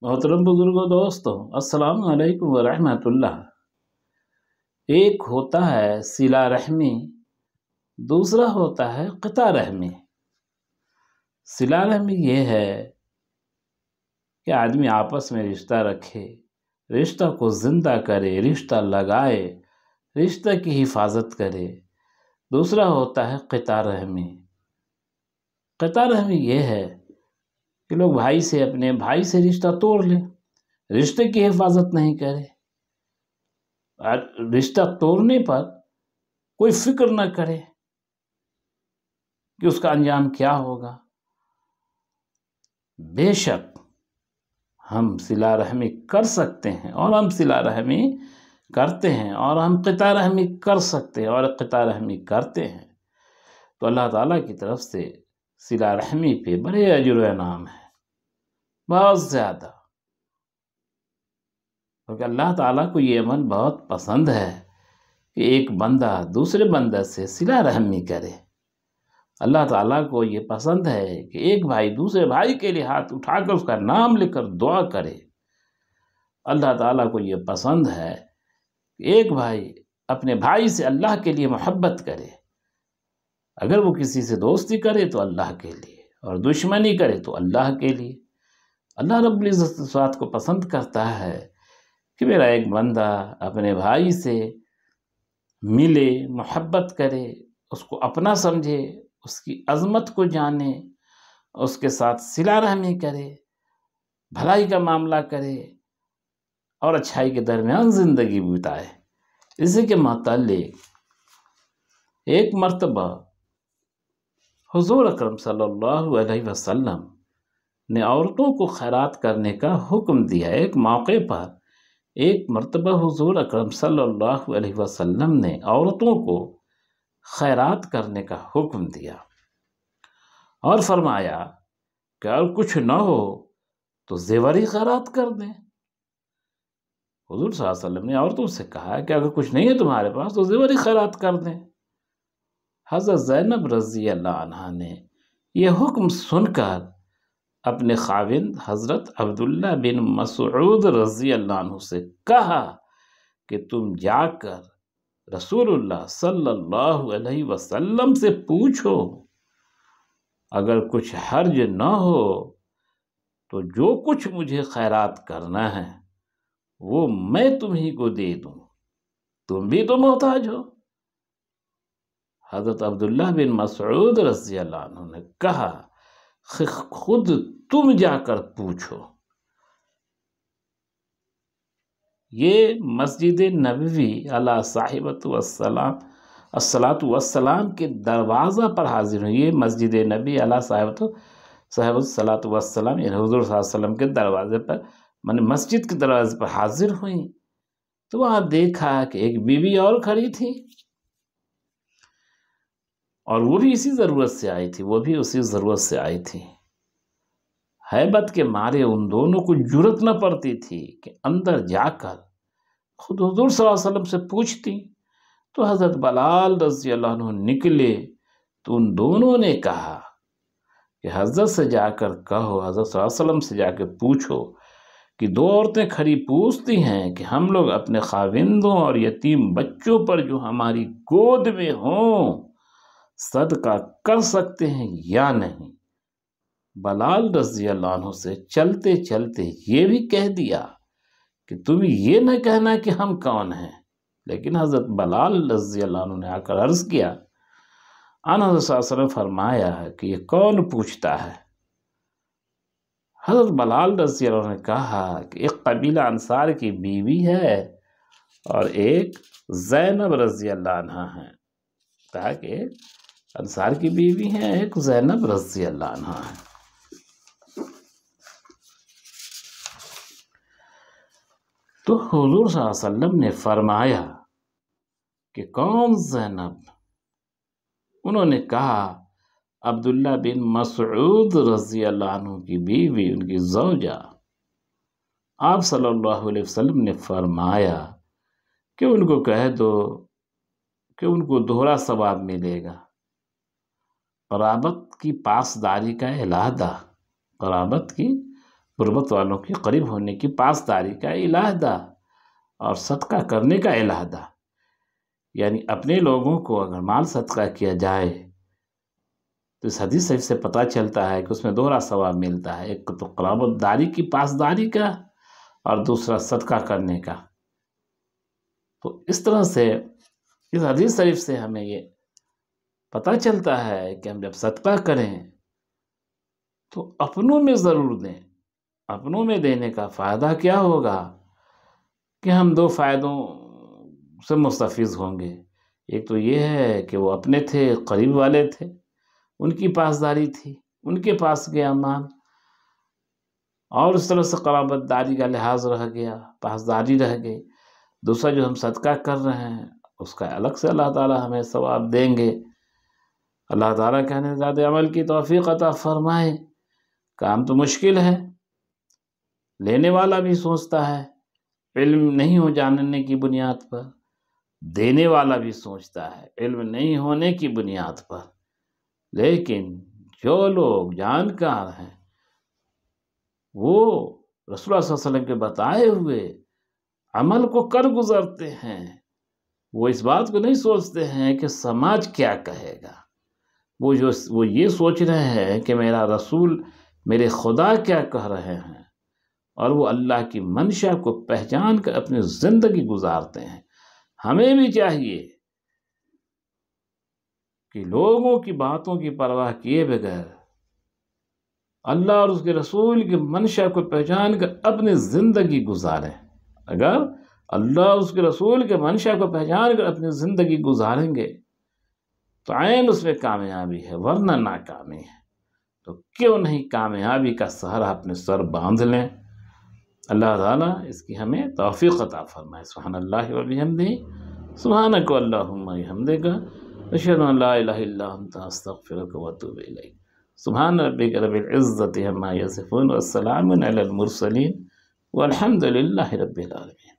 मोहतरम बुजुर्गों, दोस्तों, अस्सलाम वालेकुम वरहमत उल्लाह। एक होता है सिला रहमी, दूसरा होता है क़िता रहमी। सिला रहमी ये है कि आदमी आपस में रिश्ता रखे, रिश्ता को ज़िंदा करे, रिश्ता लगाए, रिश्ते की हिफाजत करे। दूसरा होता है क़िता रहमी। क़िता रहमी ये है कि लोग अपने भाई से रिश्ता तोड़ लें, रिश्ते की हिफाजत नहीं करे, रिश्ता तोड़ने पर कोई फिक्र न करे कि उसका अंजाम क्या होगा। बेशक हम सिला रहमी कर सकते हैं और हम सिला रहमी करते हैं, और हम क़िता रहमी कर सकते हैं और क़िता रहमी करते हैं, तो अल्लाह ताला की तरफ से सिला रहमी पे बड़े अजर व इनाम है, बहुत ज़्यादा। क्योंकि अल्लाह ताला को ये अमल बहुत पसंद है कि एक बंदा दूसरे बंदे से सिला रहमी करे। अल्लाह ताला को ये पसंद है कि एक भाई दूसरे भाई के लिए हाथ उठाकर उसका नाम लेकर दुआ करे। अल्लाह ताला को ये पसंद है कि एक भाई अपने भाई से अल्लाह के लिए मोहब्बत करे। अगर वो किसी से दोस्ती करे तो अल्लाह के लिए, और दुश्मनी करे तो अल्लाह के लिए। अल्लाह रब्बुल इज़्ज़त इस बात को पसंद करता है कि मेरा एक बंदा अपने भाई से मिले, मोहब्बत करे, उसको अपना समझे, उसकी अज़मत को जाने, उसके साथ सिला रहमी करे, भलाई का मामला करे और अच्छाई के दरमियान ज़िंदगी बिताए। इसी के मुताल्लिक़ एक मर्तबा हुज़ूर अकरम सल्लल्लाहु अलैहि वसल्लम ने औरतों को खैरात करने का हुक्म दिया। एक मौके पर एक मर्तबा हुज़ूर अकरम सल्लल्लाहु अलैहि वसल्लम ने औरतों को खैरात करने का हुक्म दिया और फरमाया कि अगर कुछ न हो तो ज़ेवरी खैरात कर दें। हुज़ूर सल्लल्लाहु अलैहि वसल्लम ने औरतों से कहा कि अगर कुछ नहीं है तुम्हारे पास तो ज़ेवरी खैरात कर दें। हज़रत ज़ैनब रज़ी अल्लाह अन्हा ने यह हुक्म सुनकर अपने खाविंद हज़रत अब्दुल्ला बिन मसऊद रज़ी अल्लाह अन्हु से कहा कि तुम जाकर रसूलुल्लाह सल्लल्लाहु अलैहि वसल्लम से पूछो, अगर कुछ हर्ज न हो तो जो कुछ मुझे खैरात करना है वो मैं तुम्ही को दे दूं, तुम भी तो मोहताज हो। हज़रत अब्दुल्ला बिन मसऊद रज़ी अल्लाह अन्हु ने कहा, खुद तुम जाकर पूछो। ये मस्जिद नबवी अला साहिबतु वस्सलाम अस्सलातु वस्सलाम के दरवाज़ा पर हाजिर हुई। ये मस्जिद नबी अला साहिबतु वस्सलाम यानी हुज़ूर सल्लल्लाहु अलैहि वसल्लम के दरवाजे पर, माने मस्जिद के दरवाजे पर हाजिर हुई तो वहाँ देखा कि एक बीवी और खड़ी थी, और वो भी इसी ज़रूरत से आई थी, वो भी उसी ज़रूरत से आई थी। हैबत के मारे उन दोनों को जुर्रत न पड़ती थी कि अंदर जाकर खुद हुज़ूर सल्लल्लाहु अलैहि वसल्लम से पूछती। तो हज़रत बलाल रज़ी अल्लाह अन्हु निकले तो उन दोनों ने कहा कि हज़रत से जाकर कहो, हज़रत सल्लल्लाहु अलैहि वसल्लम से जाकर पूछो कि दो औरतें खड़ी पूछती हैं कि हम लोग अपने खाविंदों और यतीम बच्चों पर जो हमारी गोद में हों सदका कर सकते हैं या नहीं। बलाल रज़ी अल्लाह अन्हु से चलते चलते ये भी कह दिया कि तुम ये न कहना कि हम कौन हैं। लेकिन हज़रत बलाल रज़ी अल्लाह अन्हु ने आकर अर्ज़ किया, हज़रत सल्लल्लाहु अलैहि वसल्लम फरमाया कि ये कौन पूछता है। हज़रत बलाल रज़ी अल्लाह अन्हु ने कहा कि एक कबीला अंसार की बीवी है और एक ज़ैनब रज़ी अल्लाह अन्हा है। कहा कि एक अंसार की बीवी है, एक ज़ैनब रज़ी अल्लाह अन्हा है। तो हुज़ूर सल्लल्लाहु अलैहि वसल्लम ने फरमाया कि कौन ज़ैनब? उन्होंने कहा अब्दुल्ला बिन मसऊद रज़ी अल्लाह अन्हु की बीवी, उनकी ज़ौजा। आप सल्लल्लाहु अलैहि वसल्लम ने फरमाया कि उनको कह दो कि उनको दोहरा सवाब मिलेगा। क़राबत की पासदारी का इलादा, क़राबत की غربت والوں کے قریب ہونے کی پاسداری کا علاحدہ اور صدقہ کرنے کا علاحدہ، یعنی اپنے لوگوں کو اگر مال صدقہ کیا جائے تو اس حدیث شریف سے پتہ چلتا ہے کہ اس میں دوہرا ثواب ملتا ہے، ایک تو قرابت داری کی پاسداری کا اور دوسرا صدقہ کرنے کا۔ تو اس طرح سے اس حدیث شریف سے ہمیں یہ پتہ چلتا ہے کہ ہم جب صدقہ کریں تو اپنوں میں ضرور دیں۔ اپنوں میں دینے کا فائدہ کیا ہوگا کہ ہم دو فائدوں سے مستفیض ہوں گے۔ ایک تو یہ ہے کہ وہ اپنے تھے، قریب والے تھے، ان کی پاسداری تھی، ان کے پاس گیا مال، اور اس طرح سے قرابت داری کا لحاظ رہ گیا، پاسداری رہ گئی۔ دوسرا جو ہم صدقہ کر رہے ہیں اس کا الگ سے اللہ تعالیٰ ہمیں ثواب دیں گے۔ اللہ تعالیٰ کہنے زیادہ عمل کی توفیق عطا فرمائے۔ کام تو مشکل ہے، لینے والا بھی سوچتا ہے علم نہیں ہو جاننے کی بنیاد پر، دینے والا بھی سوچتا ہے علم نہیں ہونے کی بنیاد پر، لیکن جو لوگ جانکار ہیں وہ رسول اللہ صلی اللہ علیہ وسلم کے بتائے ہوئے عمل کو کر گزرتے ہیں۔ وہ اس بات کو نہیں سوچتے ہیں کہ سماج کیا کہے گا، وہ یہ سوچ رہے ہیں کہ میرا رسول، میرے خدا کیا کہہ رہے ہیں، اور وہ اللہ کی منشا کو پہچان کر اپنی زندگی گزارتے ہیں۔ ہمیں بھی چاہیے کہ لوگوں کی باتوں کی پرواہ کیے بغیر اللہ اور اس کے رسول کی منشا کو پہچان کر اپنی زندگی گزاریں۔ اگر اللہ اور اس کے رسول کے منشا کو پہچان کر اپنی زندگی گزاریں گے تو عین اس میں کامیابی ہے، ورنہ ناکامی ہے۔ تو کیوں نہیں کامیابی کا سہرا اپنے سر باندھ لیں۔ اللہ تعالیٰ اس کی ہمیں توفیق عطا فرمائے۔ سبحان اللہ و بحمدہ، سبحانک اللہم و بحمدک، اشہد ان لا الہ الا انت، استغفرک و اتوب الیک۔ سبحان ربک رب العزۃ عما یصفون، والسلام علی المرسلین، والحمد للہ رب العالمین۔